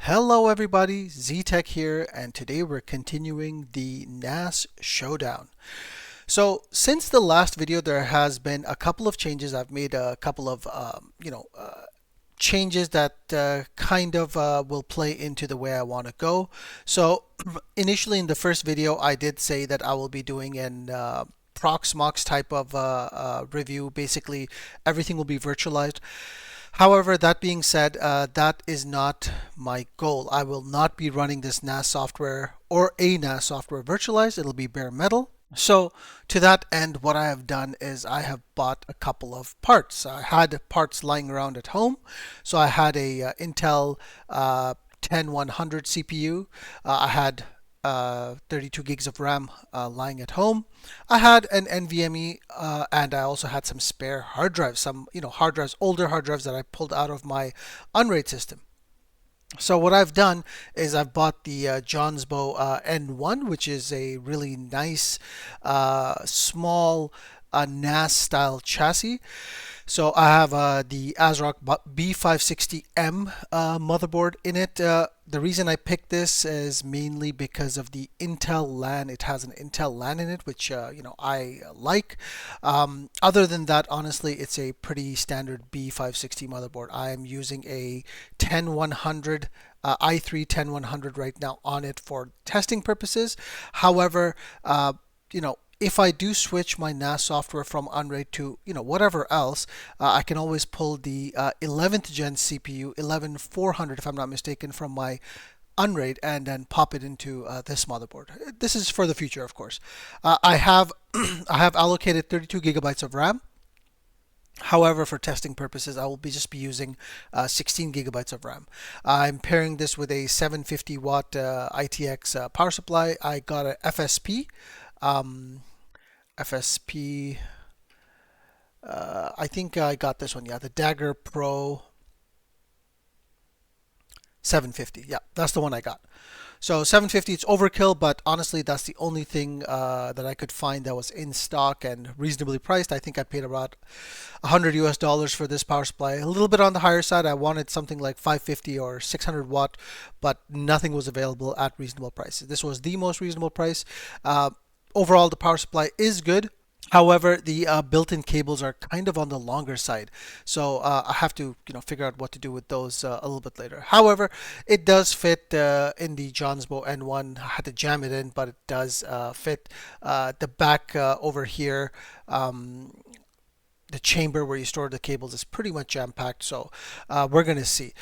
Hello everybody, Z-Tech here, and today we're continuing the NAS Showdown. So since the last video, there has been a couple of changes. I've made a couple of, changes that will play into the way I want to go. So initially in the first video, I did say that I will be doing an Proxmox type of review. Basically, everything will be virtualized. However, that being said, that is not my goal. I will not be running this NAS software or a NAS software virtualized. It'll be bare metal. So to that end, what I have done is I have bought a couple of parts. I had parts lying around at home. So I had a Intel 10100 CPU. I had 32 gigs of RAM lying at home. I had an NVMe and I also had some spare hard drives, some hard drives, older hard drives that I pulled out of my UNRAID system. So what I've done is I've bought the Johnsbo N1, which is a really nice small NAS style chassis. So I have the ASRock B560M motherboard in it. The reason I picked this is mainly because of the Intel LAN. It has an Intel LAN in it, which I like. Other than that, honestly, it's a pretty standard B560 motherboard. I am using a 10100 i3 10100 right now on it for testing purposes. However, if I do switch my NAS software from UNRAID to whatever else, I can always pull the 11th gen CPU 11400 if I'm not mistaken from my UNRAID and then pop it into this motherboard. This is for the future, of course. I have I have allocated 32 gigabytes of RAM. However, for testing purposes, I will just be using 16 gigabytes of RAM. I'm pairing this with a 750 watt ITX power supply. I got a FSP. FSP. I think I got this one. Yeah, the Dagger Pro 750. Yeah, that's the one I got. So 750, it's overkill, but honestly, that's the only thing that I could find that was in stock and reasonably priced. I think I paid about 100 US dollars for this power supply. A little bit on the higher side. I wanted something like 550 or 600 watt, but nothing was available at reasonable prices. This was the most reasonable price. Overall, the power supply is good. However, the built-in cables are kind of on the longer side, so I have to figure out what to do with those a little bit later. However, it does fit in the Johnsbo N1. I had to jam it in, but it does fit. The back over here, the chamber where you store the cables is pretty much jam-packed, so we're gonna see.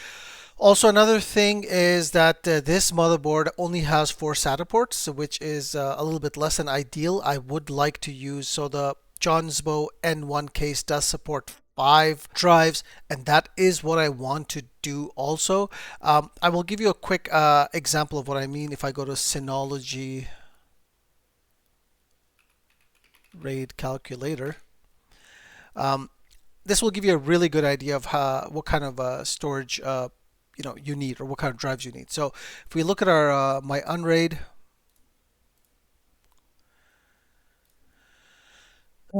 Also, another thing is that this motherboard only has 4 SATA ports, which is a little bit less than ideal. I would like to use, so the Johnsbo N1 case does support 5 drives, and that is what I want to do also. I will give you a quick example of what I mean if I go to Synology RAID calculator. This will give you a really good idea of what kind of storage you need, or what kind of drives you need. So if we look at our my UNRAID,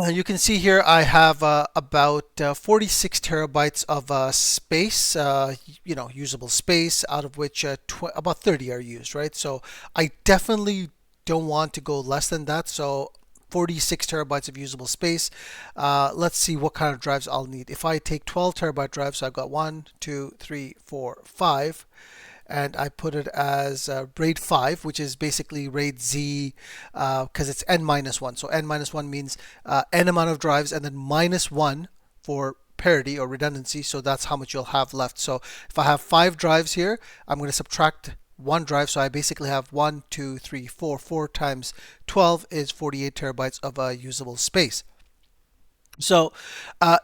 you can see here I have about 46 terabytes of space, usable space, out of which about 30 are used, right? So I definitely don't want to go less than that. So 46 terabytes of usable space. Let's see what kind of drives I'll need. If I take 12 terabyte drives, so I've got 1, 2, 3, 4, 5, and I put it as RAID 5, which is basically RAID Z because it's n minus 1. So n minus 1 means n amount of drives and then minus 1 for parity or redundancy. So that's how much you'll have left. So if I have 5 drives here, I'm going to subtract 1 drive, so I basically have 1, 2, 3, 4. 4 times 12 is 48 terabytes of usable space. So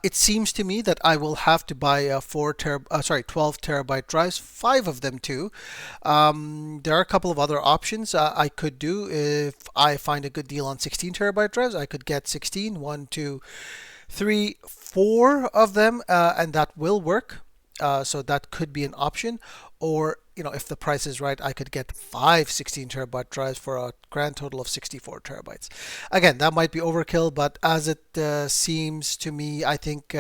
it seems to me that I will have to buy 12 terabyte drives, 5 of them too. There are a couple of other options I could do. If I find a good deal on 16 terabyte drives, I could get 16, 1, 2, 3, 4 of them, and that will work. So that could be an option. Or if the price is right, I could get 5 16 terabyte drives for a grand total of 64 terabytes. Again, that might be overkill, but as it seems to me, I think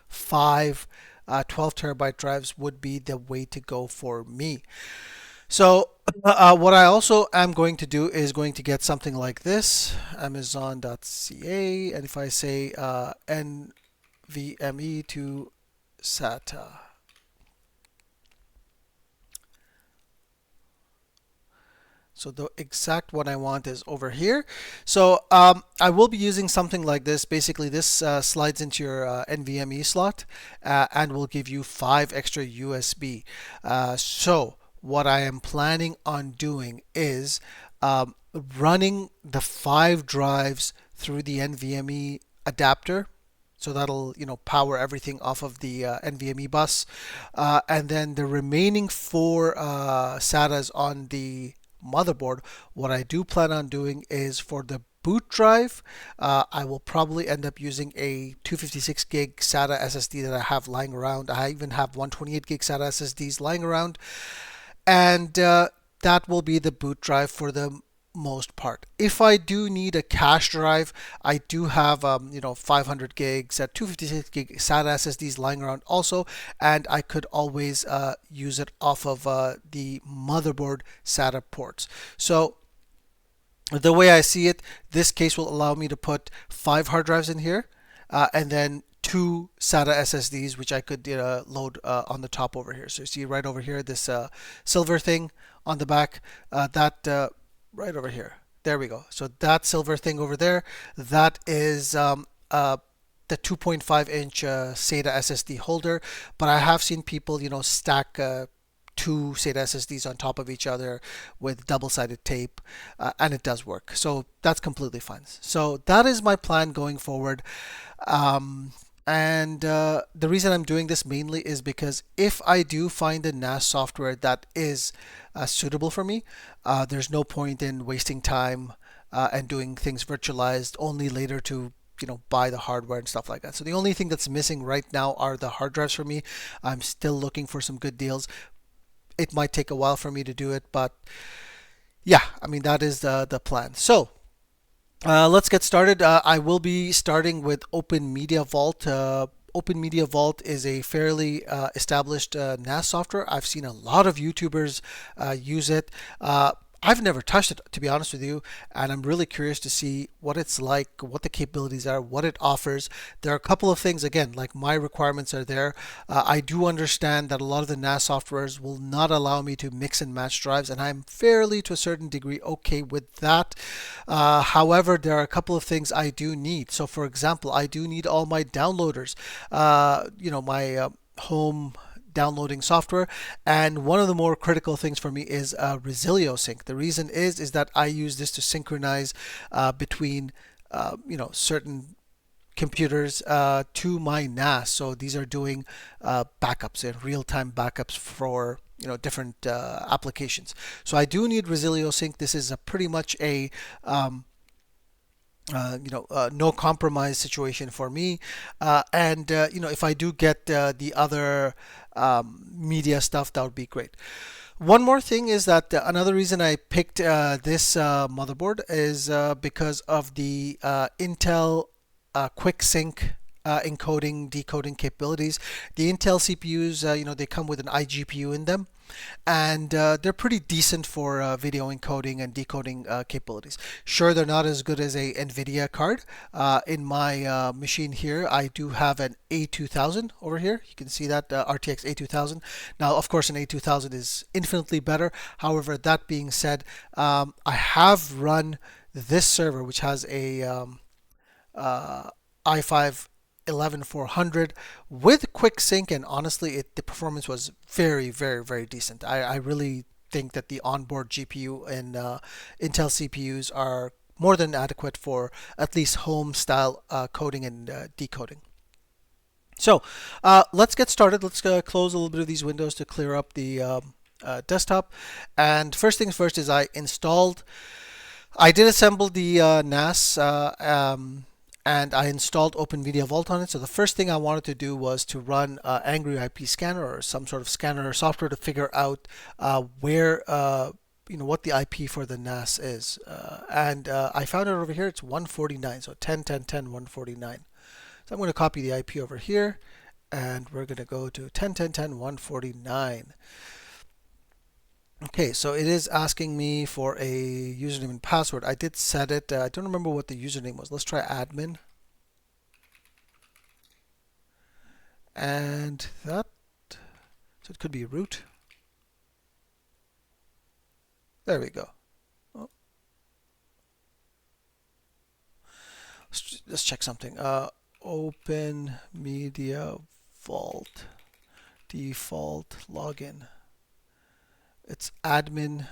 5 12 terabyte drives would be the way to go for me. So what I also am going to do is going to get something like this, Amazon.ca, and if I say NVMe to SATA. So the exact one I want is over here. So I will be using something like this. Basically, this slides into your NVMe slot and will give you 5 extra USB. So what I am planning on doing is running the 5 drives through the NVMe adapter. So that'll, power everything off of the NVMe bus, and then the remaining 4 SATAs on the motherboard. What I do plan on doing is for the boot drive, I will probably end up using a 256 gig SATA SSD that I have lying around. I even have 128 gig SATA SSDs lying around, and that will be the boot drive for the most part. If I do need a cache drive, I do have 500 gigs at 256 gig SATA SSDs lying around also, and I could always use it off of the motherboard SATA ports. So the way I see it, this case will allow me to put 5 hard drives in here, and then 2 SATA SSDs, which I could load on the top over here. So you see right over here, this silver thing on the back, that right over here. There we go. So that silver thing over there, that is the 2.5-inch SATA SSD holder. But I have seen people, stack 2 SATA SSDs on top of each other with double-sided tape, and it does work. So that's completely fine. So that is my plan going forward. And the reason I'm doing this mainly is because if I do find a NAS software that is suitable for me, there's no point in wasting time and doing things virtualized only later to buy the hardware and stuff like that. So the only thing that's missing right now are the hard drives for me. I'm still looking for some good deals. It might take a while for me to do it, but yeah, I mean, that is the plan. So let's get started. I will be starting with OpenMediaVault. OpenMediaVault is a fairly established NAS software. I've seen a lot of YouTubers use it. I've never touched it, to be honest with you, and I'm really curious to see what it's like, what the capabilities are, what it offers. There are a couple of things, again, like my requirements are there. I do understand that a lot of the NAS softwares will not allow me to mix and match drives, and I'm fairly, to a certain degree, okay with that. However, there are a couple of things I do need. So, for example, I do need all my downloaders, my home downloading software, and one of the more critical things for me is ResilioSync. The reason is that I use this to synchronize between certain computers to my NAS. So these are doing backups and real-time backups for different applications. So I do need ResilioSync. This is pretty much a no compromise situation for me. And if I do get the other media stuff, that would be great. One more thing is that another reason I picked this motherboard is because of the Intel quick sync encoding decoding capabilities. The Intel CPUs, they come with an iGPU in them, and they're pretty decent for video encoding and decoding capabilities. Sure, they're not as good as a NVIDIA card. In my machine here, I do have an A2000 over here. You can see that RTX A2000. Now, of course, an A2000 is infinitely better. However, that being said, I have run this server, which has a i5 11400 with quick sync, and honestly the performance was very, very, very decent. I really think that the onboard GPU and Intel CPUs are more than adequate for at least home style coding and decoding. So let's get started. Let's close a little bit of these windows to clear up the desktop. And first things first is I did assemble the NAS and I installed OpenMediaVault on it. So the first thing I wanted to do was to run Angry IP Scanner or some sort of scanner software to figure out where what the IP for the NAS is. And I found it over here. It's 149, so 10.10.10 149. So I'm going to copy the IP over here, and we're going to go to 10.10.10.149. Okay, so it is asking me for a username and password. I did set it. I don't remember what the username was. Let's try admin. And that, so it could be root. There we go. Oh, let's check something. OpenMediaVault default login. It's admin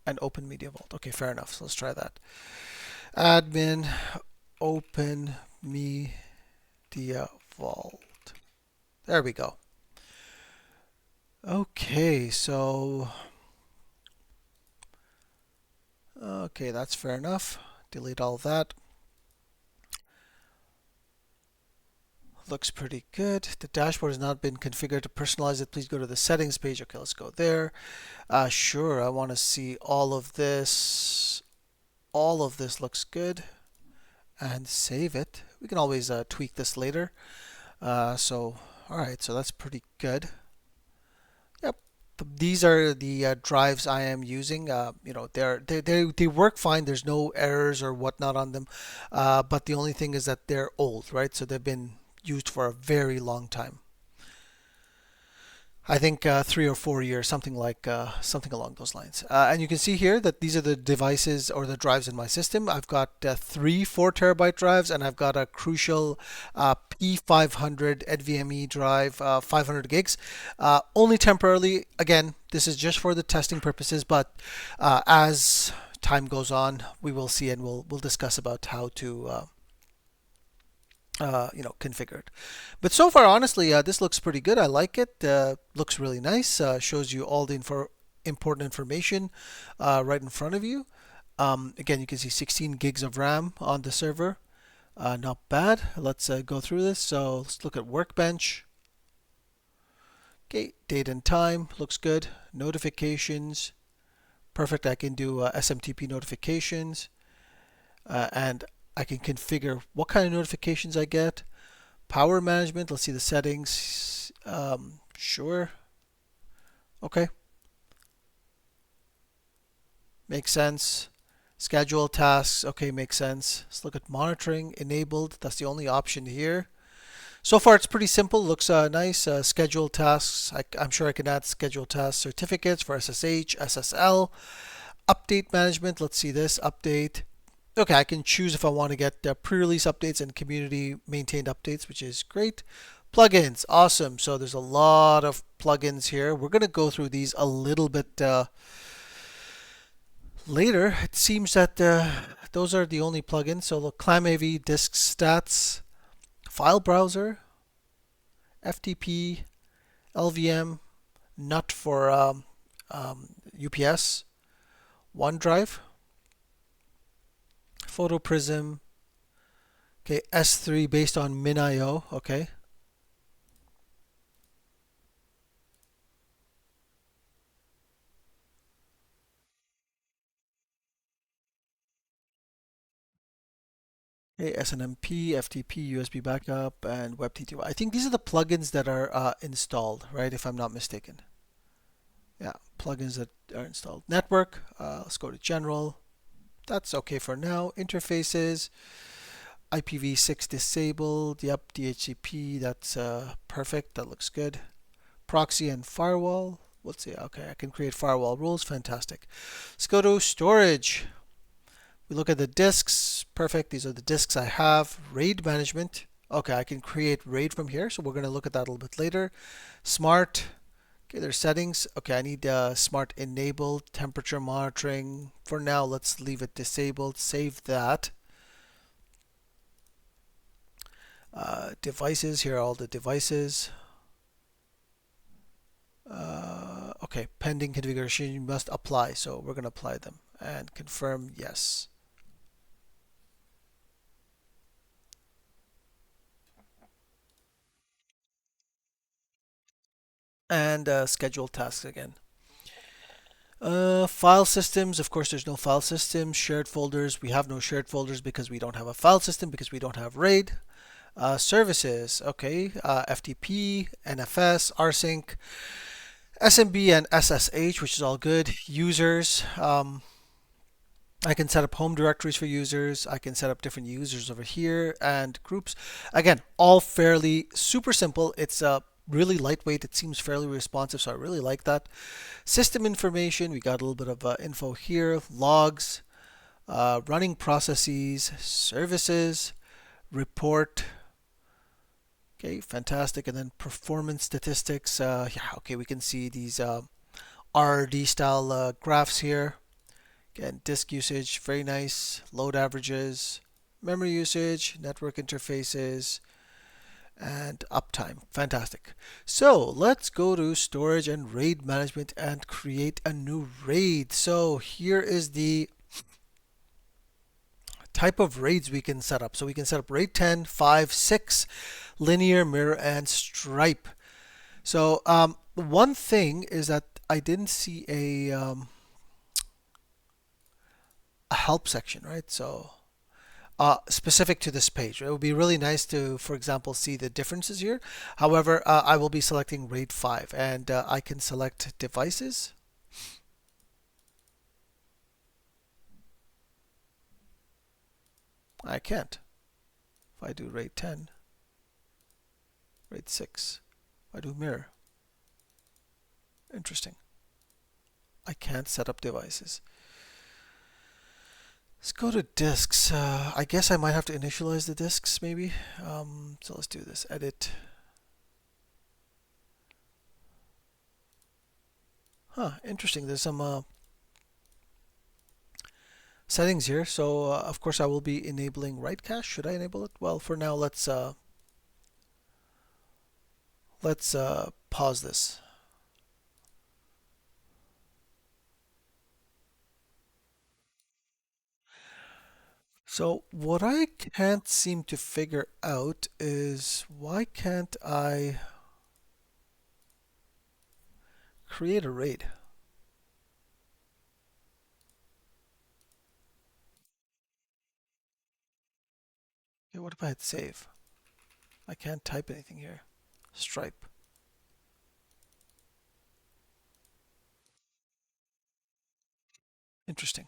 and OpenMediaVault. Okay, fair enough. So let's try that. Admin OpenMediaVault. There we go. Okay, so okay, that's fair enough. Delete all of that. Looks pretty good. The dashboard has not been configured to personalize it. Please go to the settings page. Okay, let's go there. Sure, I want to see all of this. All of this looks good. And save it. We can always tweak this later. All right, so that's pretty good. Yep, these are the drives I am using. You know, they work fine. There's no errors or whatnot on them. But the only thing is that they're old, right? So they've been used for a very long time. I think 3 or 4 years, something along those lines. And you can see here that these are the devices or the drives in my system. I've got three 4 terabyte drives, and I've got a Crucial P500 NVMe drive, 500 gigs. Only temporarily. Again, this is just for the testing purposes, but as time goes on, we will see, and we'll discuss about how to configured. But so far, honestly, this looks pretty good. I like it. Looks really nice. Shows you all the important information right in front of you. Again, you can see 16 gigs of RAM on the server. Not bad. Let's go through this. So let's look at Workbench. Okay, date and time looks good. Notifications, perfect. I can do SMTP notifications, and I can configure what kind of notifications I get. Power management, let's see the settings. Sure. Okay. Makes sense. Schedule tasks, okay, makes sense. Let's look at monitoring, enabled. That's the only option here. So far, it's pretty simple. Looks nice. Schedule tasks, I'm sure I can add schedule task certificates for SSH, SSL. Update management, let's see this. Update. Okay, I can choose if I want to get pre-release updates and community maintained updates, which is great. Plugins, awesome. So there's a lot of plugins here. We're going to go through these a little bit later. It seems that those are the only plugins. So look, ClamAV, Disk Stats, File Browser, FTP, LVM, NUT for UPS, OneDrive, Photo Prism. Okay, S3 based on MinIO. Okay. Okay, SNMP, FTP, USB backup, and WebTTY. I think these are the plugins that are installed, right? If I'm not mistaken. Yeah, plugins that are installed. Network. Let's go to General. That's okay for now. Interfaces. IPv6 disabled. Yep, DHCP. That's perfect. That looks good. Proxy and firewall. Let's see. Okay, I can create firewall rules. Fantastic. Let's go to storage. We look at the disks. Perfect. These are the disks I have. RAID management. Okay, I can create RAID from here. So we're going to look at that a little bit later. Smart. Okay, there's settings. Okay, I need smart enabled. Temperature monitoring. For now, let's leave it disabled. Save that. Devices. Here are all the devices. Okay, pending configuration. You must apply. So we're going to apply them. And confirm yes. And schedule tasks again. File systems, of course, there's no file systems. Shared folders, we have no shared folders because we don't have a file system, because we don't have RAID. Services, okay, FTP, NFS, rsync, SMB, and SSH, which is all good. Users, I can set up home directories for users. I can set up different users over here and groups. Again, all fairly super simple. It's really lightweight. It seems fairly responsive, so I really like that. System information, we got a little bit of info here. Logs, running processes, services, report. Okay, fantastic. And then performance statistics. Yeah, okay, we can see these RRD style graphs here. Again, disk usage, very nice. Load averages, memory usage, network interfaces, and uptime. Fantastic. So let's go to storage and RAID management and create a new RAID. So here is the type of RAIDs we can set up. So we can set up RAID 10, 5, 6, linear, mirror, and stripe. So one thing is that I didn't see a help section, right? So specific to this page. It would be really nice to, for example, see the differences here. However, I will be selecting RAID 5 and I can select devices. I can't. If I do RAID 10, RAID 6, if I do mirror. Interesting. I can't set up devices. Let's go to disks. I guess I might have to initialize the disks maybe. So let's do this. Edit. Interesting. There's some settings here. So of course I will be enabling write cache. Should I enable it? Well, for now let's pause this. So what I can't seem to figure out is why can't I create a RAID? Okay, what if I hit save? I can't type anything here. Stripe. Interesting.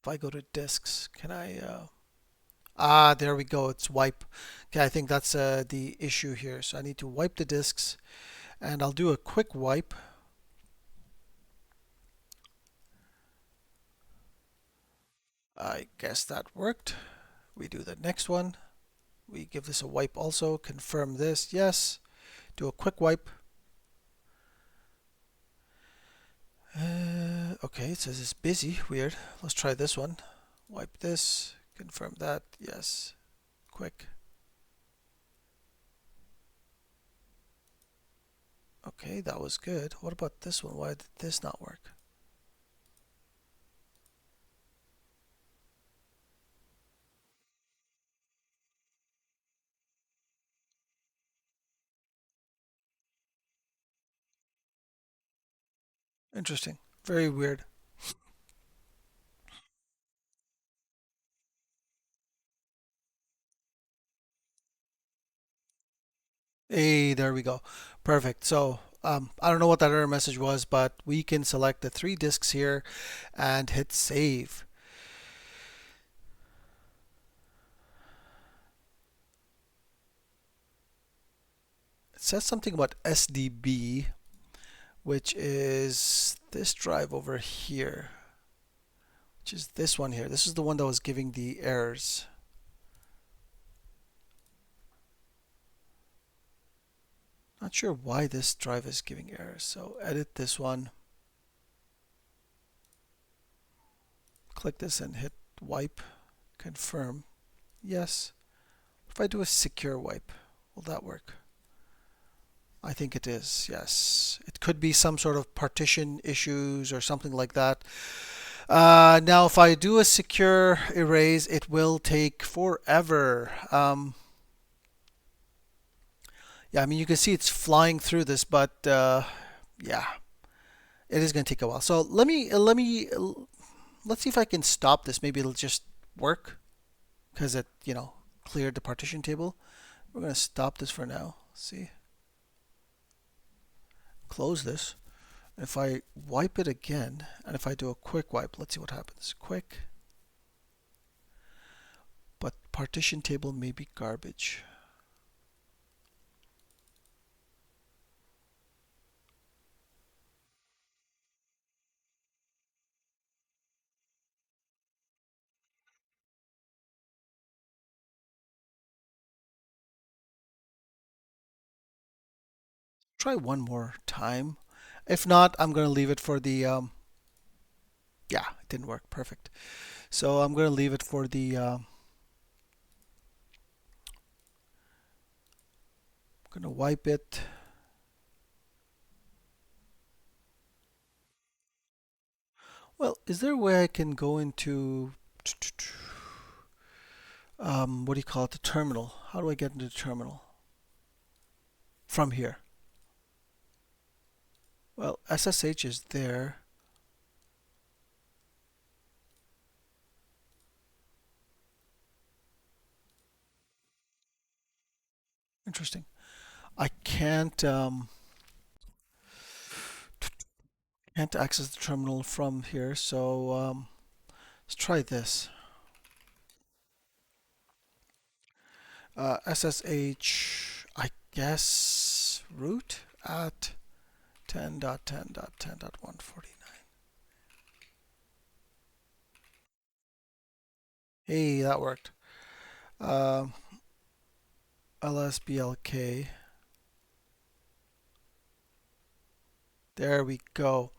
If I go to disks, can I there we go. It's wipe. Okay, I think that's the issue here. So I need to wipe the disks and I'll do a quick wipe. I guess that worked. We do the next one. We give this a wipe also. Confirm this. Yes. Do a quick wipe. Okay, it says it's busy. Weird. Let's try this one. Wipe this. Confirm that. Yes. Quick. Okay, that was good. What about this one? Why did this not work? Interesting. Very weird. Hey, there we go. Perfect. So I don't know what that error message was, but we can select the 3 disks here and hit save. It says something about SDB, which is this drive over here, which is this one here. This is the one that was giving the errors. Not sure why this drive is giving errors. So edit this one. Click this and hit wipe. Confirm. Yes. If I do a secure wipe, will that work? I think it is, yes. It could be some sort of partition issues or something like that. Now, if I do a secure erase, it will take forever. Yeah, I mean, you can see it's flying through this, but yeah, it is going to take a while. So let's see if I can stop this. Maybe it'll just work because it, cleared the partition table. We're going to stop this for now. See, close this. If I wipe it again, and if I do a quick wipe, let's see what happens. Quick, but partition table may be garbage. Try one more time. If not, I'm going to leave it for the, yeah, it didn't work. Perfect. So I'm going to leave it for the, I'm going to wipe it. Well, is there a way I can go into, what do you call it, the terminal? How do I get into the terminal? From here. Well, SSH is there. Interesting. I can't access the terminal from here, so let's try this. SSH, I guess, root at 10.10.10.149. Hey, that worked. Um, LSBLK. There we go.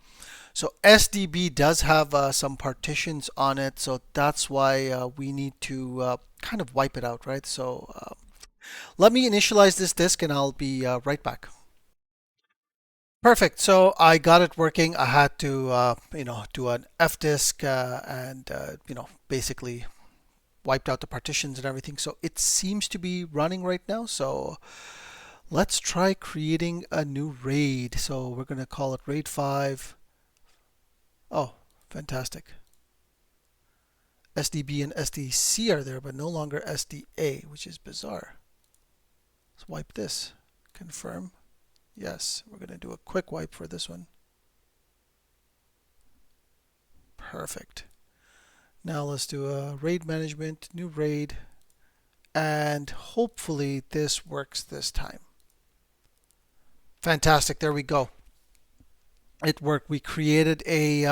So SDB does have some partitions on it, so that's why we need to kind of wipe it out, right? So let me initialize this disk and I'll be right back. Perfect. So I got it working. I had to, do an fdisk and, basically wiped out the partitions and everything. So it seems to be running right now. So let's try creating a new RAID. So we're going to call it RAID 5. Oh, fantastic. SDB and SDC are there, but no longer SDA, which is bizarre. Let's wipe this. Confirm. Yes, we're going to do a quick wipe for this one. Perfect. Now let's do a RAID management, new RAID, and hopefully this works this time. Fantastic, there we go. It worked. We created a,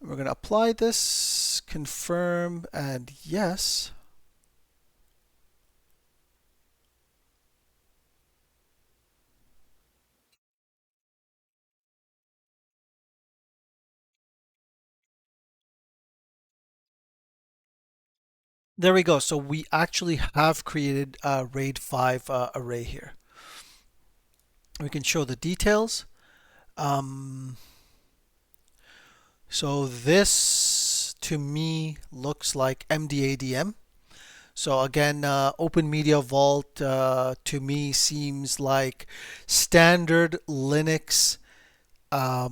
we're going to apply this, confirm, and yes. There we go. So we actually have created a RAID 5 array here. We can show the details. So this to me looks like MDADM. So again, OpenMediaVault to me seems like standard Linux, how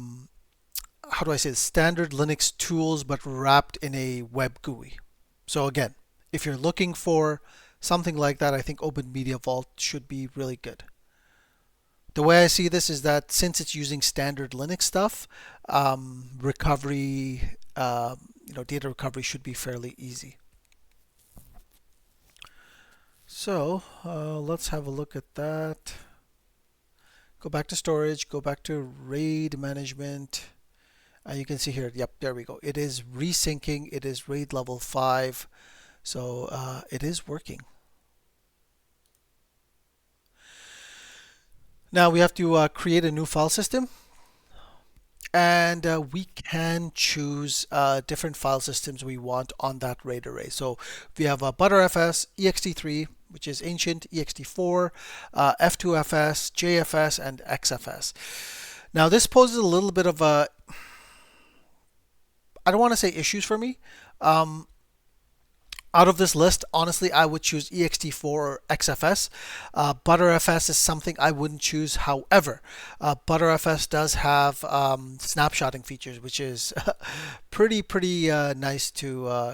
do I say this? Standard Linux tools, but wrapped in a web GUI. So again, if you're looking for something like that, I think OpenMediaVault should be really good. The way I see this is that since it's using standard Linux stuff, recovery, data recovery should be fairly easy. So let's have a look at that. Go back to storage, go back to RAID management. You can see here, yep, there we go. It is resyncing, it is RAID level 5. So it is working. Now we have to create a new file system. And we can choose different file systems we want on that RAID array. So we have ButterFS, ext3, which is ancient, ext4, f2fs, jfs, and xfs. Now this poses a little bit of a, I don't want to say issues for me. Out of this list, honestly, I would choose ext4 or XFS. ButterFS is something I wouldn't choose. However, ButterFS does have snapshotting features, which is pretty nice to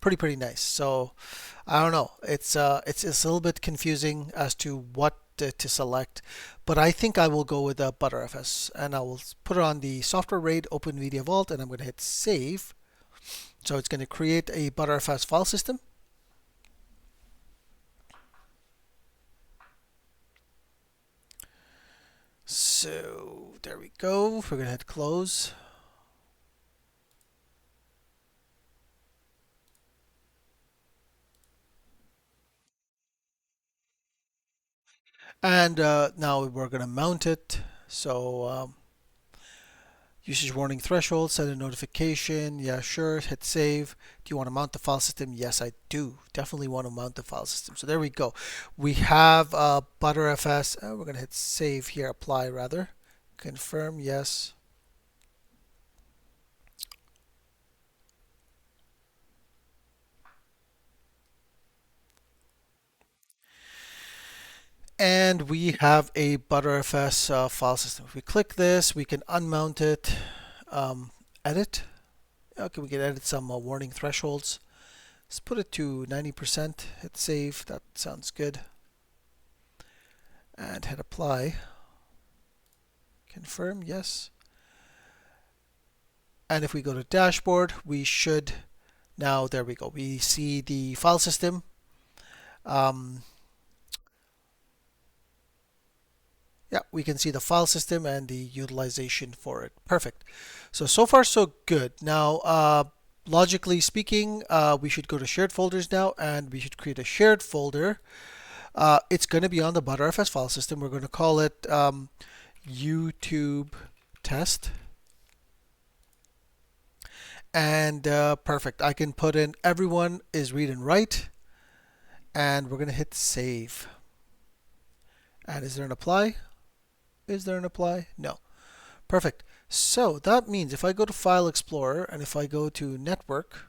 pretty nice. So I don't know. It's a little bit confusing as to what to select, but I think I will go with ButterFS, and I will put it on the software RAID OpenMediaVault, and I'm going to hit save. So it's going to create a ButterFS file system. So there we go. We're going to hit close. And now we're going to mount it. So usage warning threshold, set a notification. Yeah, sure. Hit save. Do you want to mount the file system? Yes, I do. Definitely want to mount the file system. So there we go. We have ButterFS. We're going to hit save here. Apply rather. Confirm. Yes. And we have a ButterFS file system. If we click this, we can unmount it, edit. Okay, we can edit some warning thresholds. Let's put it to 90%. Hit save. That sounds good. And hit apply. Confirm. Yes. And if we go to dashboard, we should now, there we go. We see the file system. Um, Yeah, we can see the file system and the utilization for it. Perfect. So far so good. Now, logically speaking, we should go to shared folders now, and we should create a shared folder. It's going to be on the ButterFS file system. We're going to call it YouTube test. And perfect. I can put in everyone is read and write, and we're going to hit save. And is there an apply? Is there an apply? No. Perfect. So that means if I go to File Explorer and if I go to Network,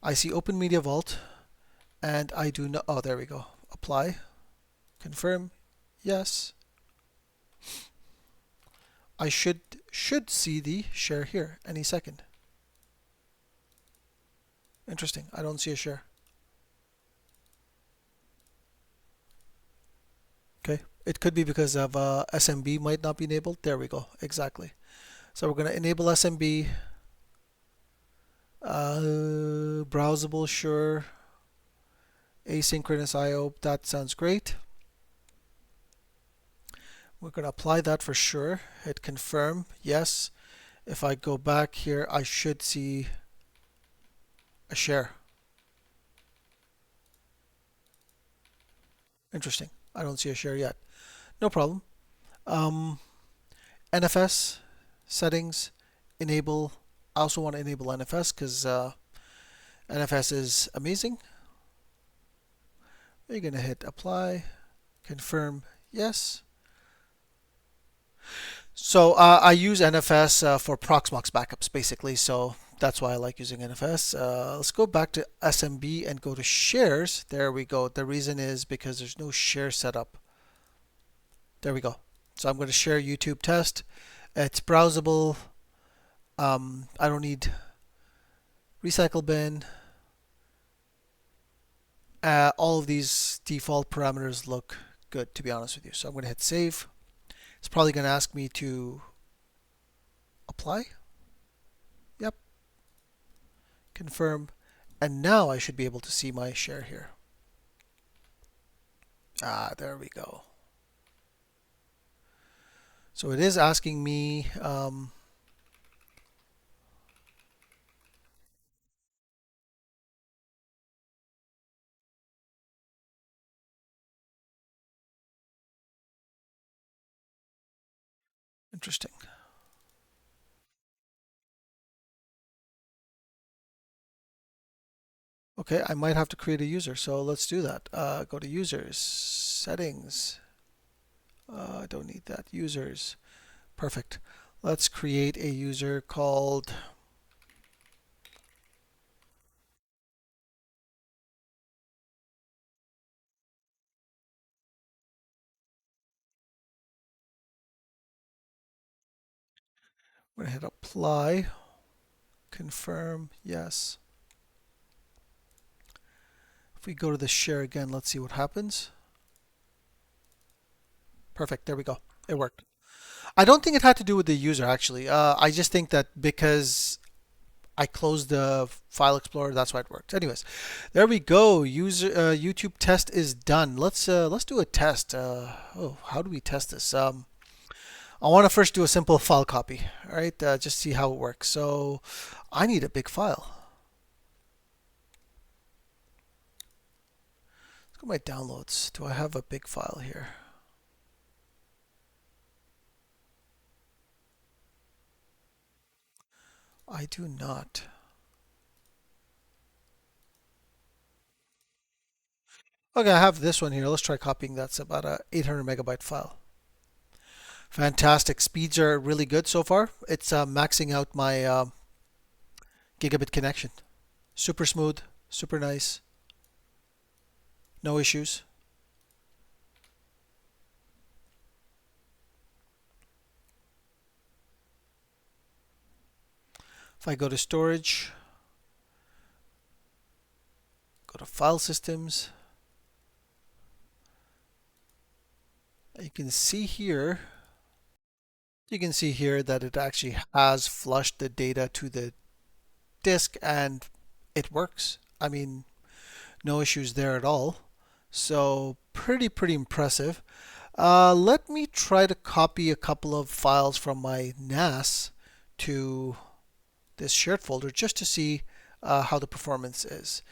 I see OpenMediaVault, and I do not. Oh, there we go. Apply. Confirm. Yes. I should see the share here any second. Interesting. I don't see a share. Okay. It could be because of SMB might not be enabled. There we go. Exactly. So we're going to enable SMB. Browsable, sure. Asynchronous IO. That sounds great. We're going to apply that for sure. Hit confirm. Yes. If I go back here, I should see a share. Interesting. I don't see a share yet. No problem. Um, NFS settings, enable. I also want to enable NFS because NFS is amazing. You're going to hit apply, confirm, yes. So I use NFS for Proxmox backups basically. So that's why I like using NFS. Let's go back to SMB and go to shares. There we go. The reason is because there's no share setup. There we go. So I'm going to share YouTube test. It's browsable. I don't need recycle bin. All of these default parameters look good, to be honest with you. So I'm going to hit save. It's probably going to ask me to apply. Yep. Confirm. And now I should be able to see my share here. There we go. So it is asking me interesting. Okay, I might have to create a user, so let's do that. Go to users, settings. I don't need that. Users. Perfect. Let's create a user called we're going to hit apply, confirm, yes. we go to the share again, let's see what happens. Perfect. There we go. It worked. I don't think it had to do with the user actually. I just think that because I closed the file explorer, that's why it worked. Anyways, there we go. User YouTube test is done. Let's do a test. Oh, how do we test this? I want to first do a simple file copy. All right, just see how it works. So I need a big file. Let's go to my downloads. Do I have a big file here? I do not. Okay, I have this one here. Let's try copying. That's about a 800 megabyte file. Fantastic. Speeds are really good so far. It's maxing out my gigabit connection. Super smooth, super nice, no issues. If I go to storage, go to file systems, you can see here that it actually has flushed the data to the disk and it works. I mean, no issues there at all. So pretty impressive. Let me try to copy a couple of files from my NAS to this shared folder just to see how the performance is.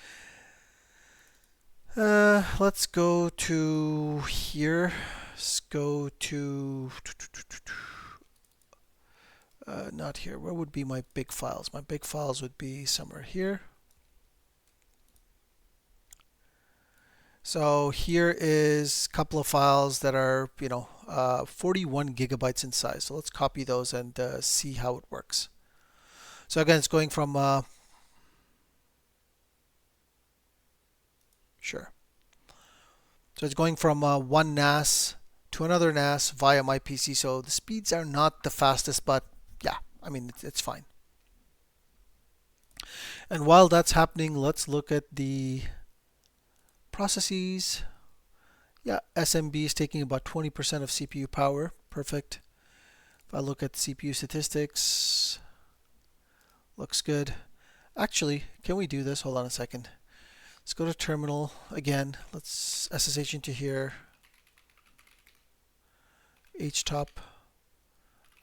Let's go to here. Let's go to not here. Where would be my big files? My big files would be somewhere here. So here is a couple of files that are, 41 gigabytes in size. So let's copy those and see how it works. So again, it's going from, sure. So it's going from one NAS to another NAS via my PC. So the speeds are not the fastest, but yeah, I mean, it's fine. And while that's happening, let's look at the processes. Yeah, SMB is taking about 20% of CPU power. Perfect. If I look at CPU statistics, looks good. Actually, can we do this? Hold on a second. Let's go to terminal again. Let's SSH into here. htop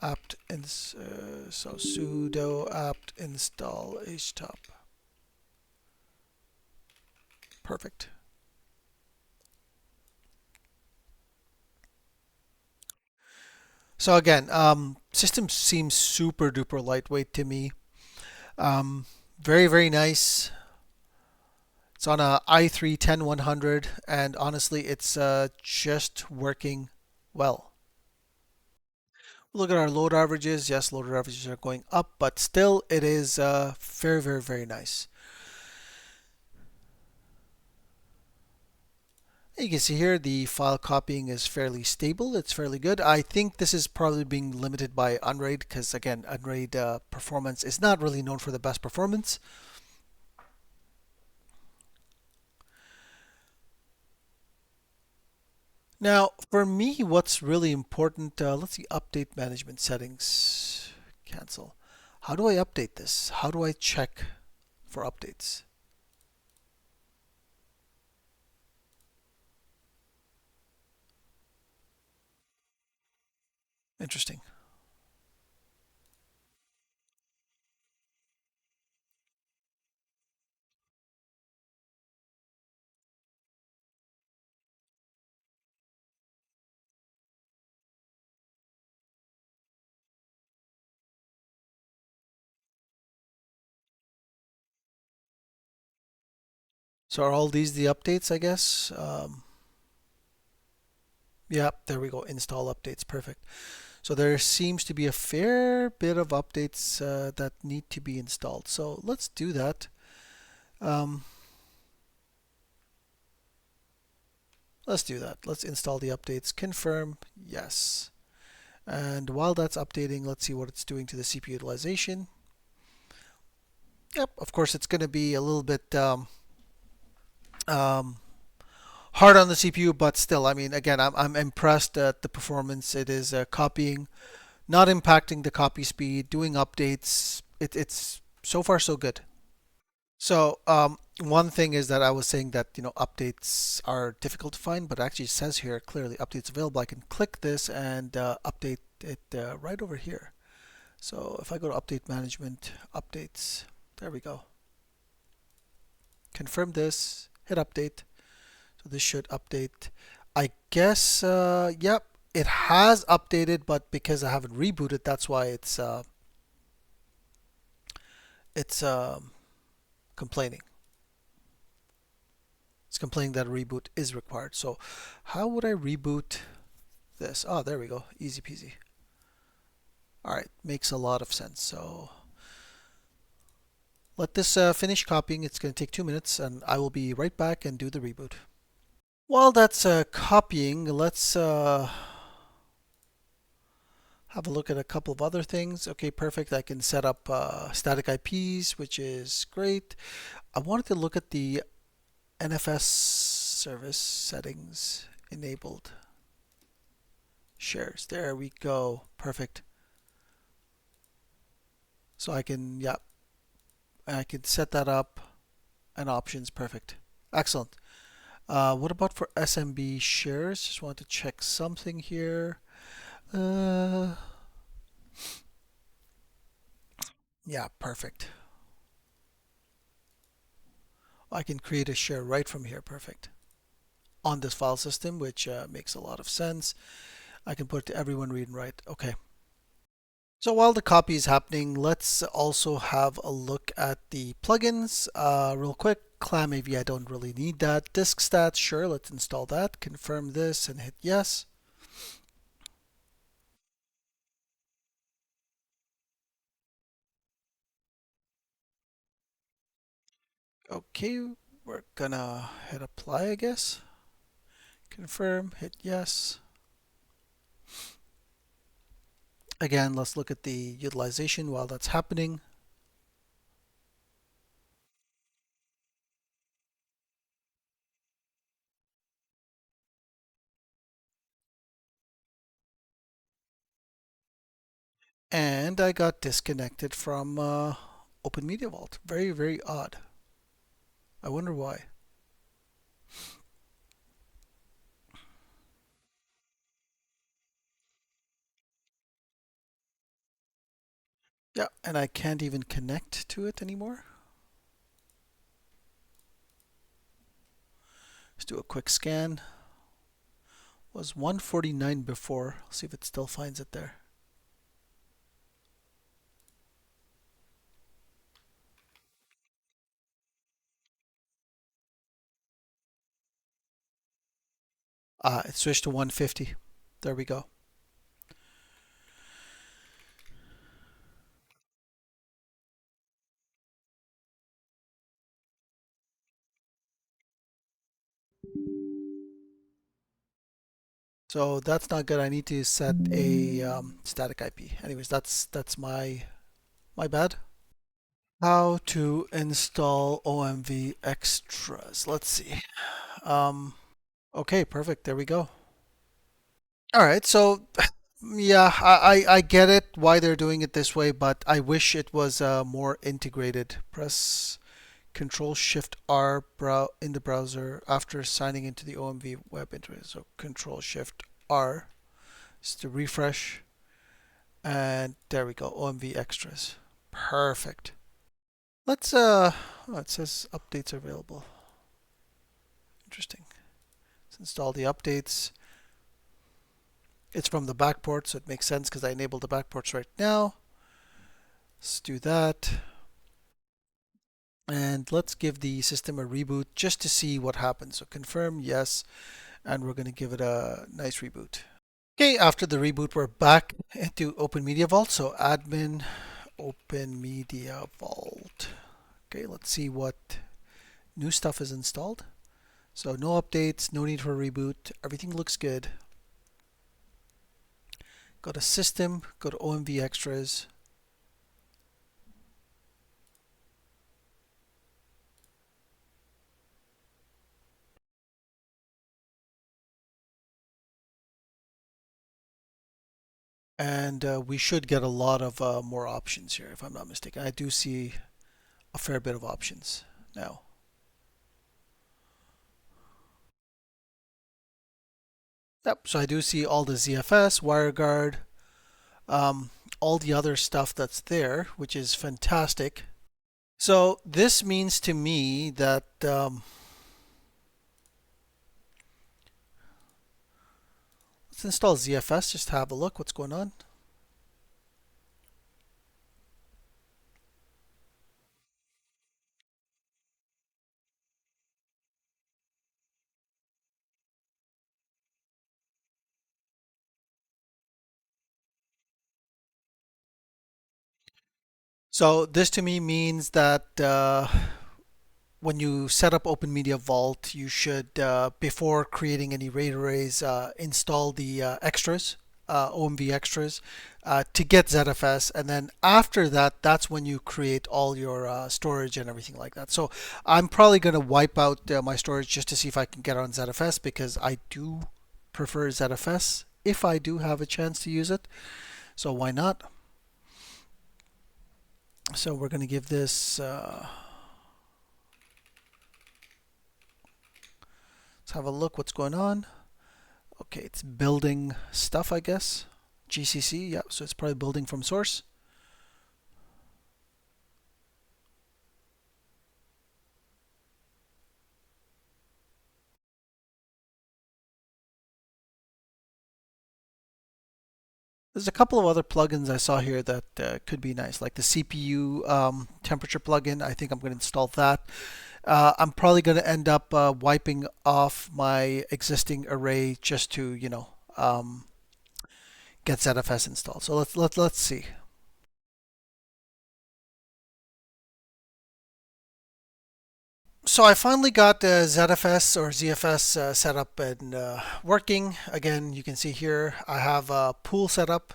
apt so sudo apt install htop. Perfect. So again, system seems super duper lightweight to me. Very nice. It's on a i3 10100, and honestly, it's just working well. Look at our load averages. Yes, load averages are going up, but still, it is very nice. You can see here the file copying is fairly stable. It's fairly good. I think this is probably being limited by UNRAID because, again, UNRAID performance is not really known for the best performance. Now, for me, what's really important, let's see, update management settings, cancel. How do I update this? How do I check for updates? Interesting. So are all these the updates, I guess? Yeah, there we go. Install updates. Perfect. So there seems to be a fair bit of updates that need to be installed. So let's do that. Let's do that. Let's install the updates. Confirm. Yes. And while that's updating, let's see what it's doing to the CPU utilization. Yep, of course, it's going to be a little bit Um, Hard on the CPU, but still, I mean, again, I'm impressed at the performance. It is copying, not impacting the copy speed, doing updates. It's so far so good. So one thing is that I was saying that updates are difficult to find, but it actually says here clearly updates available. I can click this and update it right over here. So if I go to update management, updates, there we go. Confirm this, hit update. So this should update. I guess, yep, it has updated, but because I haven't rebooted, that's why it's complaining. It's complaining that a reboot is required. So how would I reboot this? Oh, there we go. Easy peasy. All right, makes a lot of sense. So let this finish copying. It's going to take 2 minutes, and I will be right back and do the reboot. While that's copying, let's have a look at a couple of other things. Okay, perfect. I can set up static IPs, which is great. I wanted to look at the NFS service settings enabled shares. There we go. Perfect. So yeah, I can set that up and options. Perfect. Excellent. What about for SMB shares? Just want to check something here. Uh, yeah, perfect. I can create a share right from here. Perfect. On this file system, which makes a lot of sense. I can put it to everyone read and write. Okay. So while the copy is happening, let's also have a look at the plugins real quick. ClamAV, I don't really need that. Disk stats, sure, let's install that. Confirm this and hit yes. Okay, we're gonna hit apply, I guess. Confirm, hit yes. Again, let's look at the utilization while that's happening. And I got disconnected from OpenMediaVault. Very, very odd. I wonder why. Yeah, and I can't even connect to it anymore. Let's do a quick scan. Was 149 before. Let's see if it still finds it there. It switched to 150. There we go. So that's not good. I need to set a static IP. Anyways, that's my bad. How to install OMV extras? Let's see. Um, okay, perfect. There we go. All right. So yeah, I get it why they're doing it this way, but I wish it was more integrated. Press Control Shift R in the browser after signing into the OMV web interface. So Control Shift R is to refresh, and there we go. OMV extras. Perfect. Let's oh, it says updates available. Interesting. Let's install the updates. It's from the backport, so it makes sense because I enabled the backports right now. Let's do that. And let's give the system a reboot just to see what happens. So confirm, yes, and we're going to give it a nice reboot. Okay, after the reboot, we're back into OpenMediaVault. So admin OpenMediaVault. Okay, let's see what new stuff is installed. So no updates, no need for a reboot. Everything looks good. Go to System, go to OMV Extras. And we should get a lot of more options here, if I'm not mistaken. I do see a fair bit of options now. Yep, so I do see all the ZFS, WireGuard, um, all the other stuff that's there, which is fantastic. So this means to me that let's install ZFS just to have a look what's going on. So this to me means that when you set up OpenMediaVault, you should, before creating any RAID arrays, install the extras, OMV extras, to get ZFS. And then after that, that's when you create all your storage and everything like that. So I'm probably going to wipe out my storage just to see if I can get on ZFS, because I do prefer ZFS if I do have a chance to use it. So why not? So we're going to give this... let's have a look what's going on. Okay, it's building stuff, I guess. GCC, yeah, so it's probably building from source. There's a couple of other plugins I saw here that could be nice, like the CPU temperature plugin. I think I'm going to install that. I'm probably going to end up wiping off my existing array just to, get ZFS installed. So let's see. So I finally got ZFS or ZFS set up and working. Again, you can see here I have a pool set up,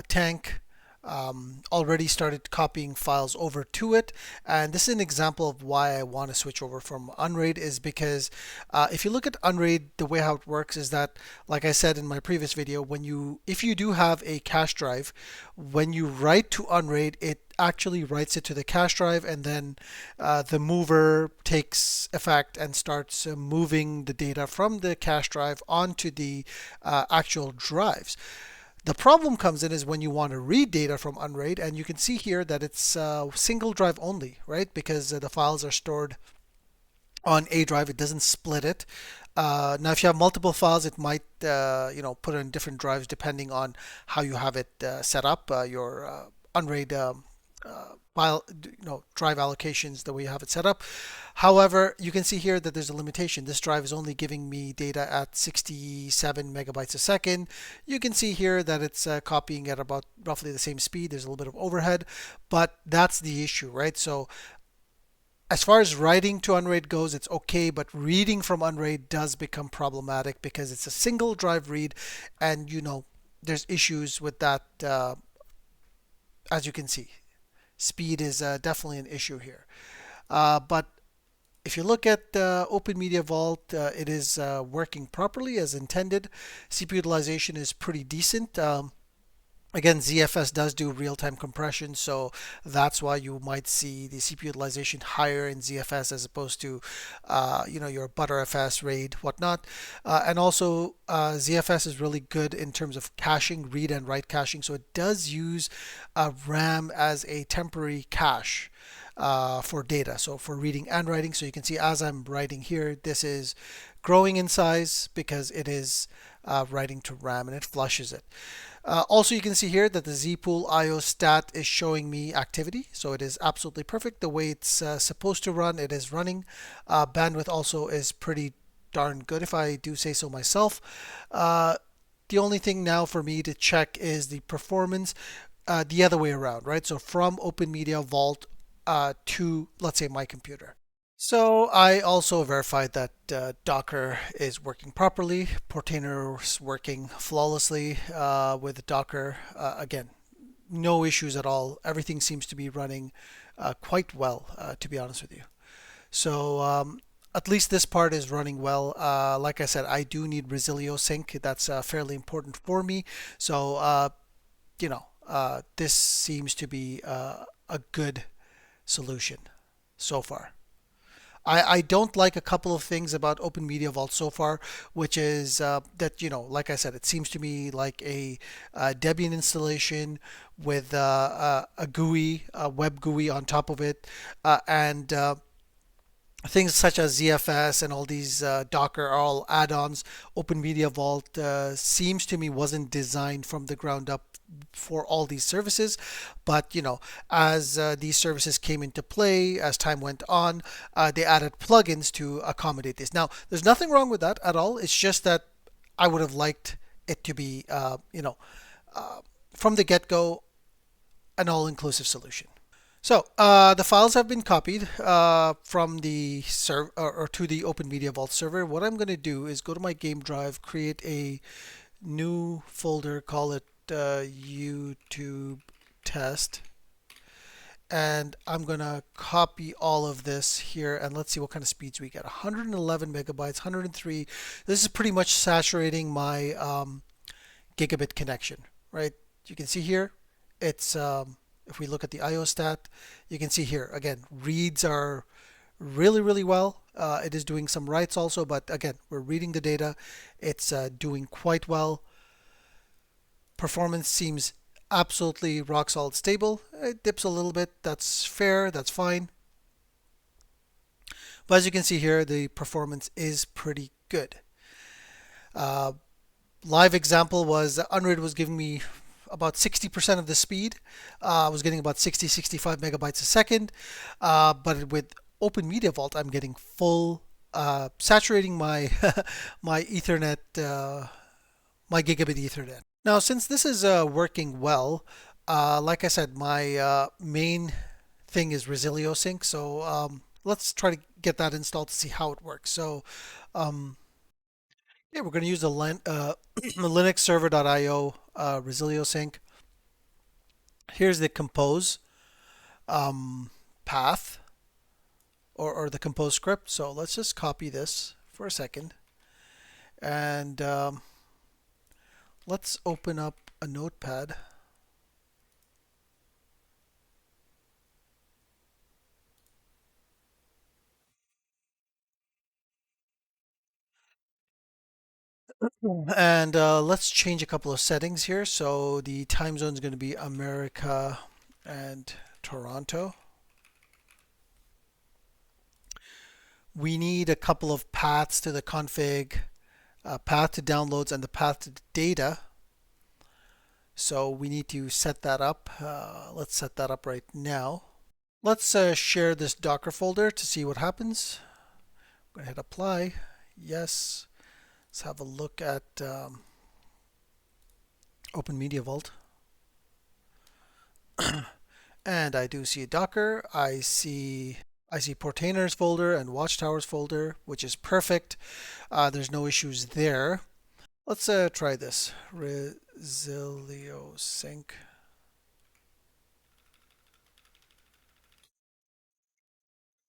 tank. Already started copying files over to it, and this is an example of why I want to switch over from UNRAID, is because if you look at UNRAID, the way how it works is that, like I said in my previous video, if you do have a cache drive, when you write to UNRAID, it actually writes it to the cache drive, and then the mover takes effect and starts moving the data from the cache drive onto the actual drives. The problem comes in is when you want to read data from UNRAID, and you can see here that it's single drive only, right? Because the files are stored on a drive, it doesn't split it. Now, if you have multiple files, it might, put it in different drives depending on how you have it set up. Your UNRAID file, drive allocations, the way you have it set up. However, you can see here that there's a limitation. This drive is only giving me data at 67 megabytes a second. You can see here that it's copying at about roughly the same speed. There's a little bit of overhead, but that's the issue, right? So as far as writing to UNRAID goes, it's okay, but reading from UNRAID does become problematic because it's a single drive read, and there's issues with that, as you can see. Speed is definitely an issue here. But if you look at OpenMediaVault, it is working properly as intended. CPU utilization is pretty decent. Again, ZFS does do real-time compression, so that's why you might see the CPU utilization higher in ZFS as opposed to, your ButterFS, RAID, whatnot. And also, ZFS is really good in terms of caching, read and write caching. So it does use RAM as a temporary cache for data, so for reading and writing. So you can see as I'm writing here, this is growing in size because it is writing to RAM and it flushes it. Also, you can see here that the zpool IO stat is showing me activity, so it is absolutely perfect the way it's supposed to run. It is running. Bandwidth also is pretty darn good, if I do say so myself. The only thing now for me to check is the performance the other way around, right? So from OpenMediaVault to, let's say, my computer. So I also verified that Docker is working properly. Portainer is working flawlessly with Docker. Again, no issues at all. Everything seems to be running quite well, to be honest with you. So at least this part is running well. Like I said, I do need Resilio Sync. That's fairly important for me. So, this seems to be a good solution so far. I don't like a couple of things about OpenMediaVault so far, which is that, like I said, it seems to me like a Debian installation with a GUI, a web GUI on top of it, and things such as ZFS and all these Docker are all add-ons. OpenMediaVault seems to me wasn't designed from the ground up for all these services, but as these services came into play as time went on, they added plugins to accommodate this. Now, there's nothing wrong with that at all. It's just that I would have liked it to be, from the get-go, an all-inclusive solution. So the files have been copied from the server or to the OpenMediaVault server. What I'm going to do is go to my game drive, create a new folder, call it YouTube test, and I'm going to copy all of this here, and let's see what kind of speeds we get. 111 megabytes, 103. This is pretty much saturating my gigabit connection, right? You can see here, it's if we look at the IO stat, you can see here, again, reads are really, really well. It is doing some writes also, but again, we're reading the data. It's doing quite well. Performance seems absolutely rock solid stable. It dips a little bit. That's fair. That's fine. But as you can see here, the performance is pretty good. Live example was UNRAID was giving me about 60% of the speed. I was getting about 65 megabytes a second. But with OpenMediaVault, I'm getting full, saturating my my Ethernet, my gigabit Ethernet. Now, since this is working well, like I said, my main thing is Resilio Sync. So let's try to get that installed to see how it works. So yeah, we're going to use the Linux server.io Resilio Sync. Here's the compose path or the compose script. So let's just copy this for a second. And let's open up a notepad. And let's change a couple of settings here. So the time zone is going to be America and Toronto. We need a couple of paths to the config, path to downloads and the path to data. So we need to set that up. Let's set that up right now. Let's share this Docker folder to see what happens. I'm going to hit apply. Yes. Let's have a look at OpenMediaVault. And I do see Docker. I see Portainer's folder and Watchtowers folder, which is perfect. There's no issues there. Let's try this. Resilio Sync.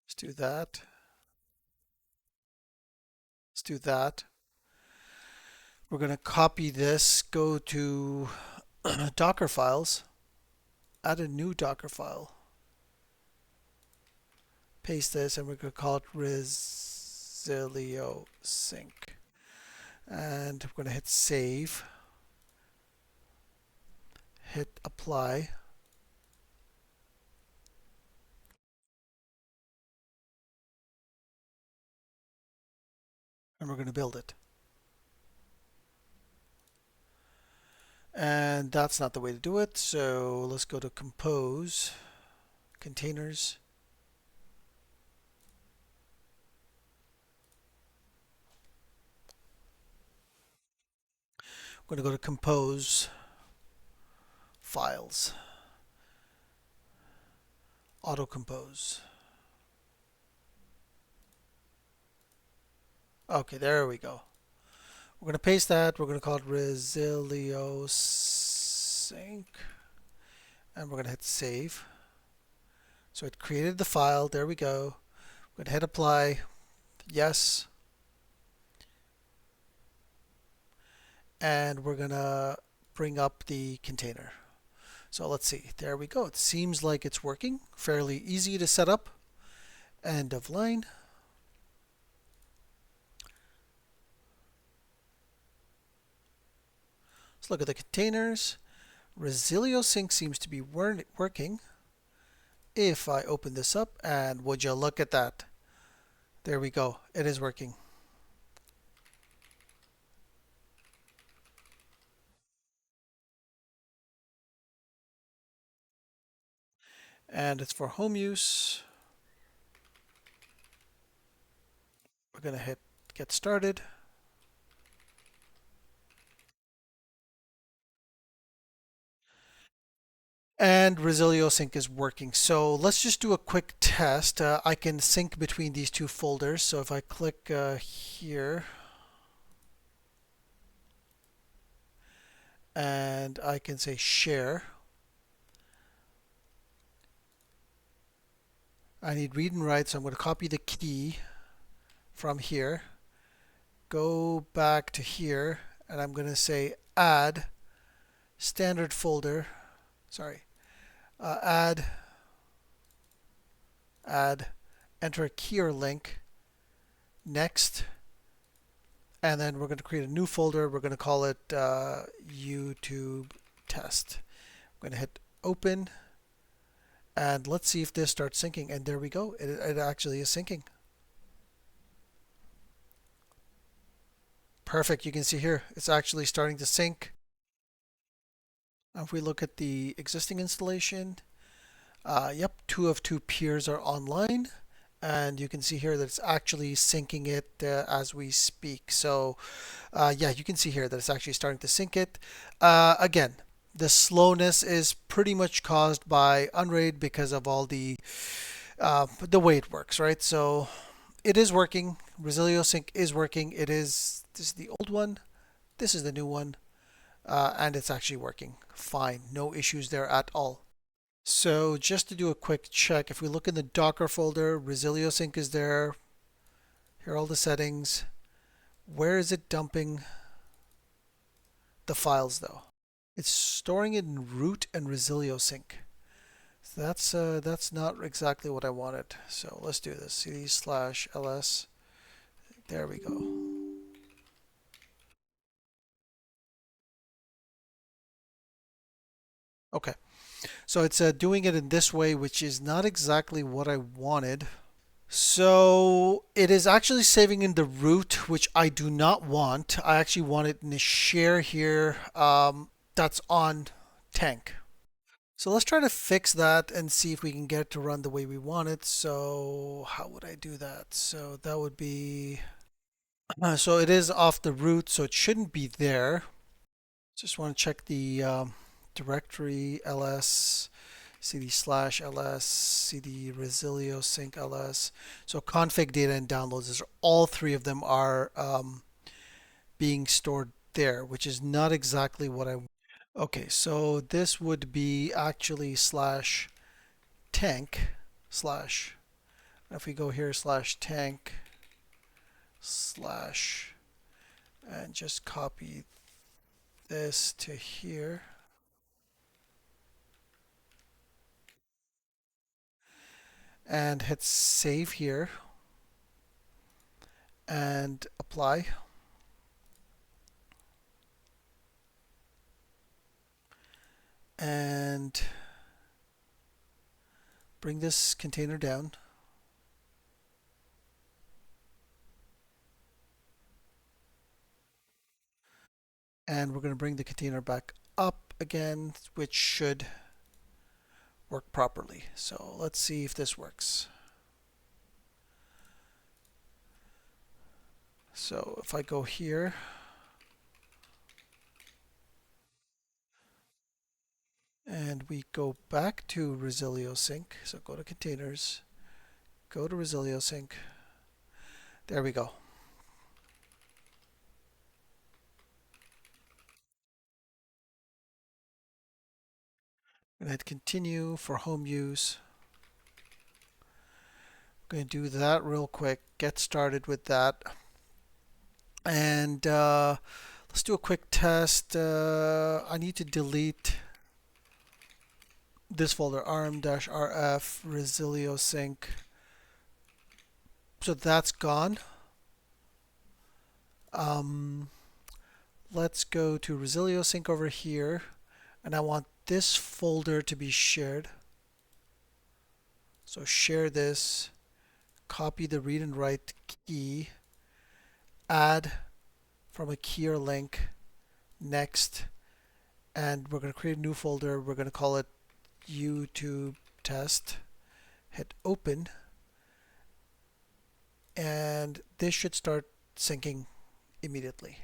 Let's do that. Let's do that. We're going to copy this, go to Docker files, add a new Docker file, paste this, and we're going to call it Resilio Sync. And we're going to hit save, hit apply. And we're going to build it. And that's not the way to do it. So let's go to compose, containers. We're going to go to compose, files, auto compose. Okay, there we go. We're going to paste that. We're going to call it Resilio Sync. And we're going to hit save. So it created the file. There we go. We're going to hit apply. yes. And we're gonna bring up the container. So let's see, there we go. It seems like it's working. Fairly easy to set up. End of line. Let's look at the containers. Resilio Sync seems to be working. If I open this up, and would you look at that? There we go. It is working. And it's for home use. We're going to hit get started. And Resilio Sync is working. So let's just do a quick test. I can sync between these two folders. So if I click here, and I can say share. I need read and write, so I'm going to copy the key from here, go back to here, and I'm going to say add standard folder, sorry, add, enter a key or link, next, and then we're going to create a new folder. We're going to call it YouTube test. I'm going to hit open, and let's see if this starts syncing. And there we go. It actually is syncing. Perfect. You can see here it's actually starting to sync. If we look at the existing installation, yep, 2 of 2 peers are online. And you can see here that it's actually syncing it as we speak. So yeah, you can see here that it's actually starting to sync it. Again, the slowness is pretty much caused by UNRAID because of all the way it works, right? So it is working. Resilio Sync is working. This is the old one. This is the new one. And it's actually working fine. No issues there at all. So just to do a quick check, if we look in the Docker folder, Resilio Sync is there. Here are all the settings. Where is it dumping the files though? It's storing it in root and Resilio Sync. So that's not exactly what I wanted. So let's do this. cd/ls. There we go. Okay. So it's doing it in this way, which is not exactly what I wanted. So it is actually saving in the root, which I do not want. I actually want it in a share here that's on tank. So let's try to fix that and see if we can get it to run the way we want it. So how would I do that? So that would be, so it is off the root, so it shouldn't be there. Just want to check the directory ls cd/ls cd resilio sync ls. So config data and downloads, all 3 of them are being stored there, which is not exactly what I want. Okay, so this would be actually /tank/ if we go here /tank/ and just copy this to here and hit save here and apply. And bring this container down. And we're going to bring the container back up again, which should work properly. So let's see if this works. So if I go here, and we go back to Resilio Sync, so go to containers, go to Resilio Sync. There we go. I'm going to hit continue for home use. Going to do that real quick. Get started with that. And let's do a quick test. I need to delete this folder, arm-rf resilio sync. So that's gone. Let's go to resilio sync over here, and I want this folder to be shared. So share this, copy the read and write key, add from a key or link, next, and we're going to create a new folder. We're going to call it YouTube test. Hit open, and this should start syncing immediately.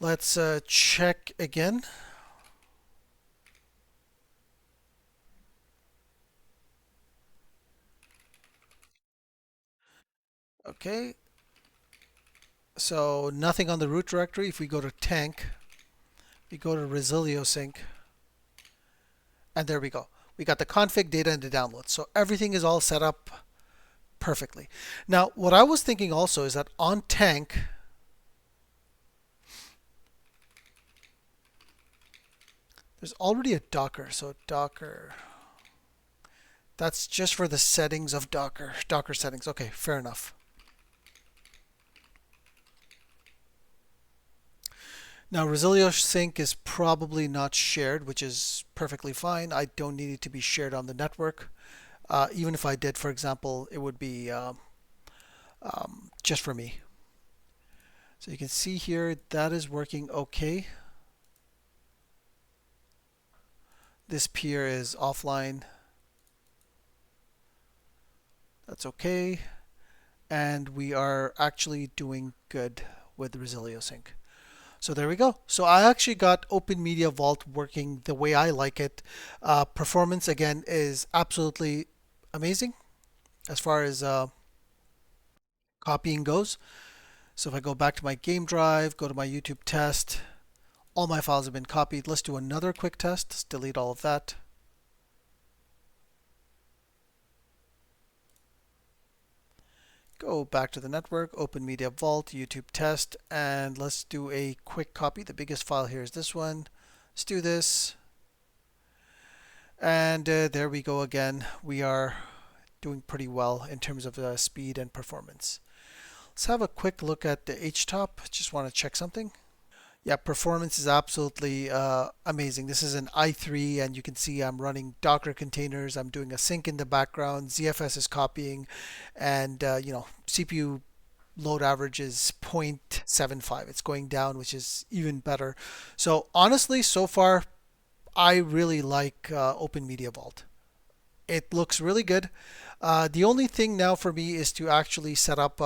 Let's check again. Okay, so nothing on the root directory. If we go to tank, we go to resilio sync, and there we go. We got the config data and the download. So everything is all set up perfectly. Now, what I was thinking also is that on tank, there's already a Docker. So Docker, that's just for the settings of Docker settings. Okay, fair enough. Now, Resilio Sync is probably not shared, which is perfectly fine. I don't need it to be shared on the network. Even if I did, for example, it would be just for me. So you can see here that is working okay. This peer is offline. That's okay. And we are actually doing good with Resilio Sync. So there we go. So I actually got OpenMediaVault working the way I like it. Performance, again, is absolutely amazing as far as copying goes. So if I go back to my game drive, go to my YouTube test, all my files have been copied. Let's do another quick test. Let's delete all of that. Go back to the network, OpenMediaVault, YouTube test, and let's do a quick copy. The biggest file here is this one. Let's do this. And there we go again. We are doing pretty well in terms of speed and performance. Let's have a quick look at the HTOP. Just want to check something. Yeah, performance is absolutely amazing. This is an i3, and you can see I'm running Docker containers. I'm doing a sync in the background. ZFS is copying, and CPU load average is 0.75. It's going down, which is even better. So honestly, so far, I really like OpenMediaVault. It looks really good. The only thing now for me is to actually set up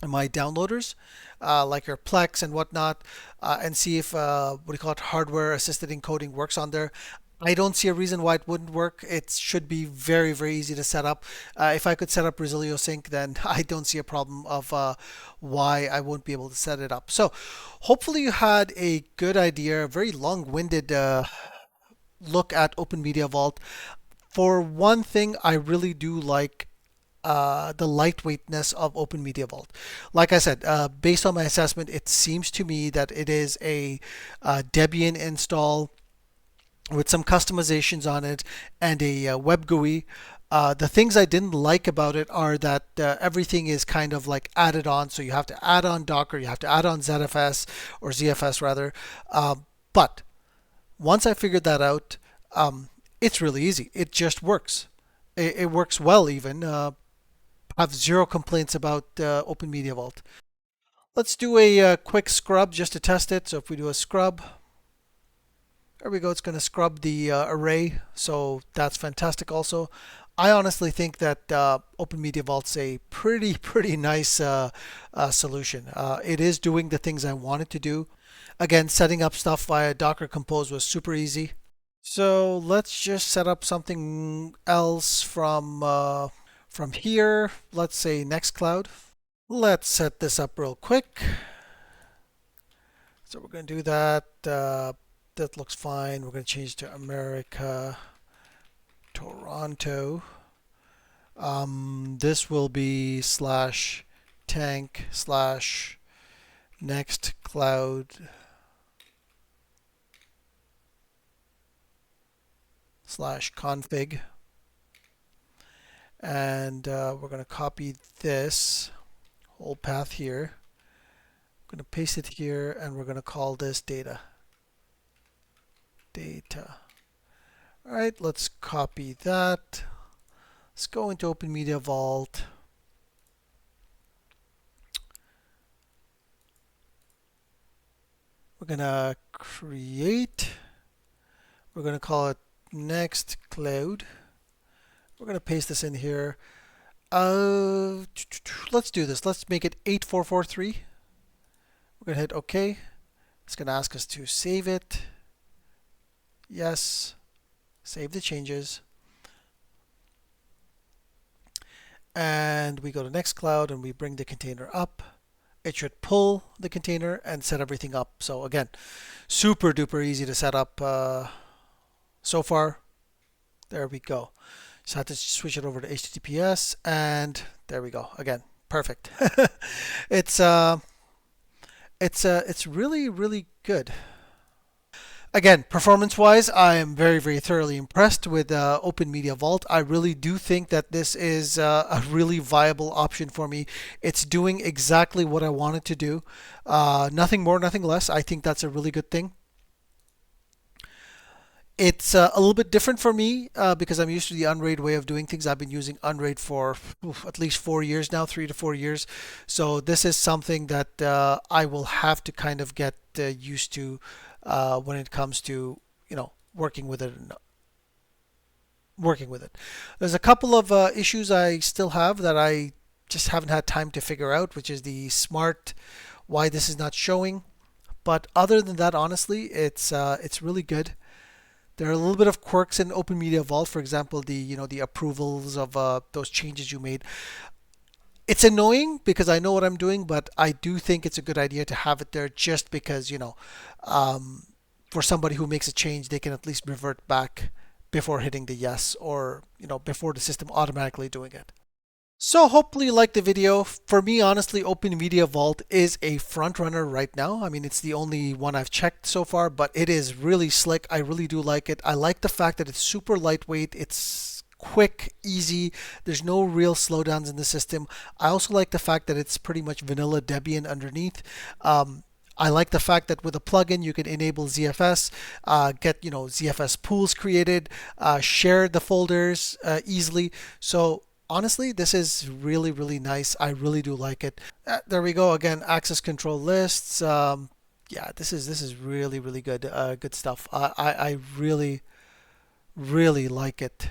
my downloaders, like your Plex and whatnot, and see if what do you call it, hardware assisted encoding works on there. I don't see a reason why it wouldn't work. It should be very, very easy to set up. If I could set up Resilio Sync, then I don't see a problem of why I won't be able to set it up. So hopefully you had a good idea, a very long-winded look at OpenMediaVault. For one thing, I really do like the lightweightness of OpenMediaVault. Like I said, based on my assessment, it seems to me that it is a Debian install with some customizations on it and a web GUI. The things I didn't like about it are that everything is kind of like added on. So you have to add on Docker, you have to add on ZFS or ZFS rather. But once I figured that out, it's really easy. It just works. It works well even. Have zero complaints about OpenMediaVault. Let's do a quick scrub just to test it. So if we do a scrub, there we go. It's going to scrub the array. So that's fantastic also. I honestly think that OpenMediaVault's a pretty nice solution. It is doing the things I wanted to do. Again, setting up stuff via Docker Compose was super easy. So let's just set up something else from here. Let's say Nextcloud. Let's set this up real quick. So we're going to do that. That looks fine. We're going to change to America. Toronto. This will be slash tank slash next cloud slash config. And we're going to copy this whole path here. I'm going to paste it here, and we're going to call this data. All right, let's copy that. Let's go into OpenMediaVault. We're going to create. We're going to call it next cloud. We're going to paste this in here. Let's do this. Let's make it 8443. We're going to hit OK. It's going to ask us to save it. Yes. Save the changes. And we go to Nextcloud and we bring the container up. It should pull the container and set everything up. So again, super duper easy to set up so far. There we go. Just had to switch it over to HTTPS, and there we go. Again, perfect. It's really, really good. Again, performance-wise, I am very, very thoroughly impressed with OpenMediaVault. I really do think that this is a really viable option for me. It's doing exactly what I wanted to do. Nothing more, nothing less. I think that's a really good thing. It's a little bit different for me because I'm used to the UNRAID way of doing things. I've been using UNRAID for at least 4 years now, 3 to 4 years. So this is something that I will have to kind of get used to when it comes to, working with it. There's a couple of issues I still have that I just haven't had time to figure out, which is the smart, why this is not showing. But other than that, honestly, it's really good. There are a little bit of quirks in OpenMediaVault, for example, the approvals of those changes you made. It's annoying because I know what I'm doing, but I do think it's a good idea to have it there just because, for somebody who makes a change, they can at least revert back before hitting the yes, or, before the system automatically doing it. So hopefully you liked the video. For me, honestly, OpenMediaVault is a front runner right now. I mean, it's the only one I've checked so far, but it is really slick. I really do like it. I like the fact that it's super lightweight. It's quick, easy. There's no real slowdowns in the system. I also like the fact that it's pretty much vanilla Debian underneath. I like the fact that with a plugin you can enable ZFS, get ZFS pools created, share the folders easily. So honestly, this is really, really nice. I really do like it. There we go. Again, access control lists. Yeah, this is really, really good. Good stuff. I really, really like it.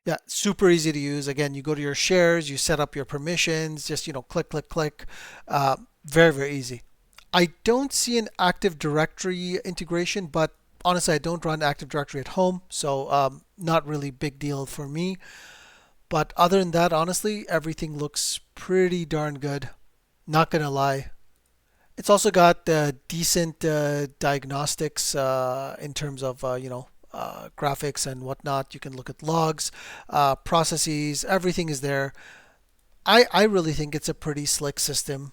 Yeah, super easy to use. Again, you go to your shares, you set up your permissions, just click, click, click. Very, very easy. I don't see an Active Directory integration, but honestly, I don't run Active Directory at home, so not really big deal for me. But other than that, honestly, everything looks pretty darn good. Not gonna lie. It's also got decent diagnostics in terms of graphics and whatnot. You can look at logs, processes. Everything is there. I really think it's a pretty slick system,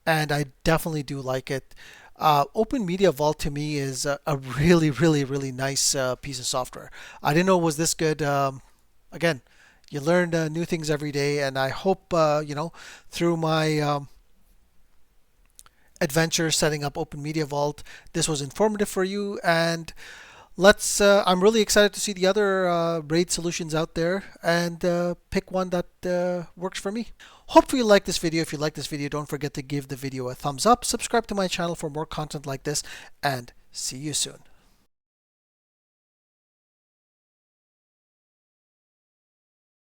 and I definitely do like it. OpenMediaVault to me is a really, really, really nice piece of software. I didn't know it was this good. Again, you learn new things every day, and I hope through my adventure setting up OpenMediaVault, this was informative for you. And I'm really excited to see the other RAID solutions out there and pick one that works for me. Hopefully you like this video. If you like this video, don't forget to give the video a thumbs up, subscribe to my channel for more content like this, and see you soon.